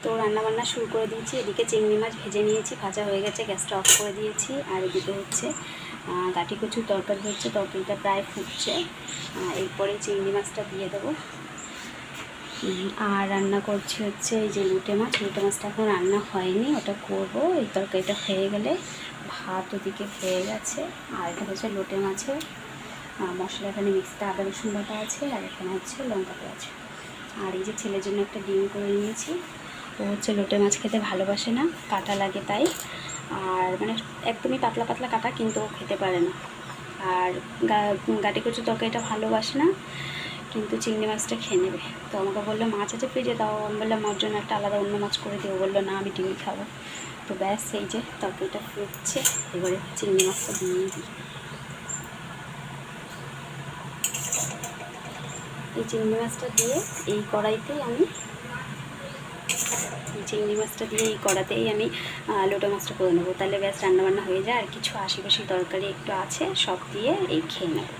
তো রান্নাবান্না শুরু করে দিয়েছি। এদিকে চিংড়ি মাছ ভেজে নিয়েছি, ভাজা হয়ে গেছে, গ্যাসটা অফ করে দিয়েছি। আর এদিকে হচ্ছে গাটি কচুর তরকারি হচ্ছে, তরকারিটা প্রায় ফুটছে। এরপরে চিংড়ি মাছটা দিয়ে দেবো। আর রান্না করছি হচ্ছে এই যে লুটে মাছটা এখন রান্না হয়নি, ওটা করব। এই তরকারিটা হয়ে গেলে ভাত ওদিকে হয়ে গেছে। আর এটা হচ্ছে লোটে মাছের মশলা, এখানে মিক্সটা আদা রসুন বাটা আছে, আর এখানে হচ্ছে লঙ্কা আছে। আর এই যে ছেলের জন্য একটা ডিম করে নিয়েছি। ও হচ্ছে লোটে মাছ খেতে ভালোবাসে না, কাটা লাগে তাই। আর মানে একদমই পাতলা পাতলা কাটা, কিন্তু ও খেতে পারে না। আর গাটি কচু তরকারিটা ভালোবাসে না, কিন্তু চিংড়ি মাছটা খেয়ে নেবে। তো আমাকে বললো মাছ আছে ফ্রিজে দাও, আমি বললাম আমার জন্য একটা আলাদা অন্য মাছ করে দিও। বললো না, আমি ডিমই খাবো। তো ব্যাস, এই যে তরকারিটা ফুটছে, এবারে চিংড়ি মাছটা দিয়ে দিই। এই চিংড়ি মাছটা দিয়ে এই কড়াইতেই আমি কড়াতেই আমি লোটা মাছটা করে নেবো। তাহলে ব্যাস রান্নাবান্না হয়ে যায়। আর কিছু আশিপাশি তরকারি একটু আছে, সব দিয়ে এই খেয়ে নেবো।